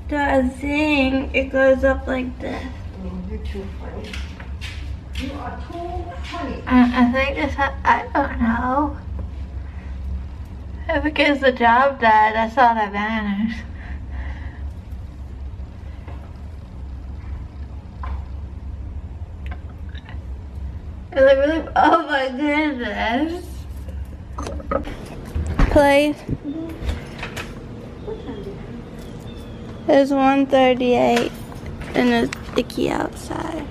the thing, it goes up like this. Oh, you're too funny. You are too funny. I think it's, I don't know. If it gets the job done, that's all that matters. Is it really? Oh my goodness. Please. It's 1:38 and it's icky outside.